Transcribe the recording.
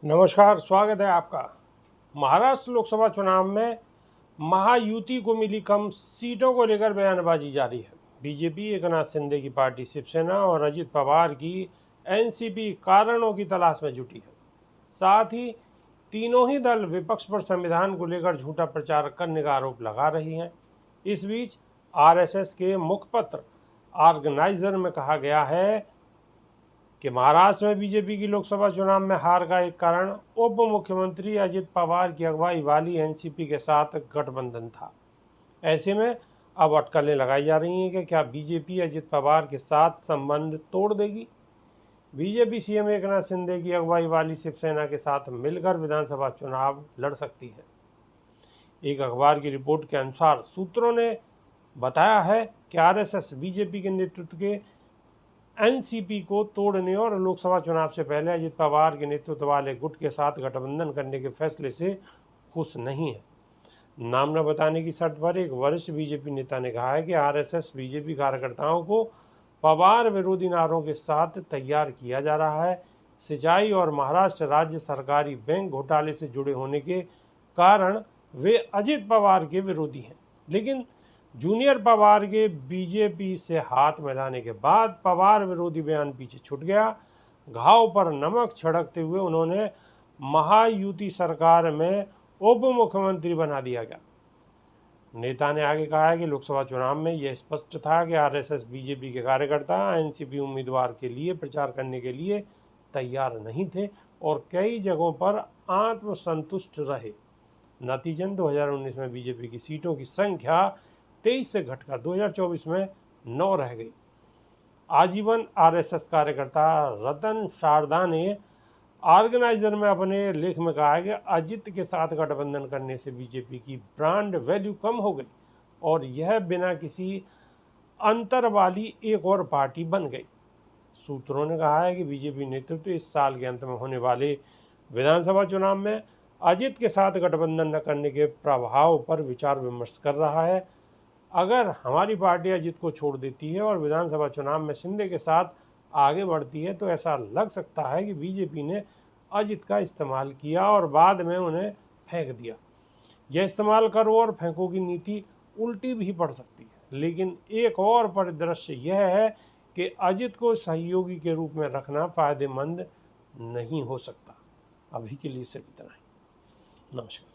नमस्कार, स्वागत है आपका। महाराष्ट्र लोकसभा चुनाव में महायुति को मिली कम सीटों को लेकर बयानबाजी जारी है। बीजेपी, एकनाथ शिंदे की पार्टी शिवसेना और अजित पवार की एनसीपी कारणों की तलाश में जुटी है। साथ ही तीनों ही दल विपक्ष पर संविधान को लेकर झूठा प्रचार करने का आरोप लगा रही हैं। इस बीच आरएसएस के मुखपत्र ऑर्गेनाइजर में कहा गया है कि महाराष्ट्र में बीजेपी की लोकसभा चुनाव में हार का एक कारण उप मुख्यमंत्री अजित पवार की अगुवाई वाली एनसीपी के साथ गठबंधन था। ऐसे में अब अटकलें लगाई जा रही हैं कि क्या बीजेपी अजित पवार के साथ संबंध तोड़ देगी। बीजेपी सीएम एकनाथ शिंदे की अगुवाई वाली शिवसेना के साथ मिलकर विधानसभा चुनाव लड़ सकती है। एक अखबार की रिपोर्ट के अनुसार सूत्रों ने बताया है कि आरएसएस बीजेपी के नेतृत्व के एनसीपी को तोड़ने और लोकसभा चुनाव से पहले अजित पवार के नेतृत्व वाले गुट के साथ गठबंधन करने के फैसले से खुश नहीं है। नाम न बताने की शर्त पर एक वरिष्ठ बीजेपी नेता ने कहा है कि आरएसएस बीजेपी कार्यकर्ताओं को पवार विरोधी नारों के साथ तैयार किया जा रहा है। सिंचाई और महाराष्ट्र राज्य सरकारी बैंक घोटाले से जुड़े होने के कारण वे अजित पवार के विरोधी हैं, लेकिन जूनियर पवार के बीजेपी से हाथ मिलाने के बाद पवार विरोधी बयान पीछे छूट गया। घाव पर नमक छिड़कते हुए उन्होंने महायुति सरकार में उप मुख्यमंत्री बना दिया गया। नेता ने आगे कहा है कि लोकसभा चुनाव में यह स्पष्ट था कि आरएसएस बीजेपी के कार्यकर्ता एनसीपी उम्मीदवार के लिए प्रचार करने के लिए तैयार नहीं थे और कई जगहों पर आत्मसंतुष्ट रहे। नतीजन 2019 में बीजेपी की सीटों की संख्या 23 से घटकर 2024 में 9 रह गई। आजीवन आरएसएस कार्यकर्ता रतन शारदा ने ऑर्गेनाइजर में अपने लेख में कहा है कि अजित के साथ गठबंधन करने से बीजेपी की ब्रांड वैल्यू कम हो गई और यह बिना किसी अंतर वाली एक और पार्टी बन गई। सूत्रों ने कहा है कि बीजेपी नेतृत्व इस साल के अंत में होने वाले विधानसभा चुनाव में अजित के साथ गठबंधन न करने के प्रभाव पर विचार विमर्श कर रहा है। अगर हमारी पार्टी अजित को छोड़ देती है और विधानसभा चुनाव में शिंदे के साथ आगे बढ़ती है तो ऐसा लग सकता है कि बीजेपी ने अजित का इस्तेमाल किया और बाद में उन्हें फेंक दिया। यह इस्तेमाल करो और फेंको की नीति उल्टी भी पड़ सकती है, लेकिन एक और परिदृश्य यह है कि अजित को सहयोगी के रूप में रखना फायदेमंद नहीं हो सकता। अभी के लिए सिर्फ इतना ही। नमस्कार।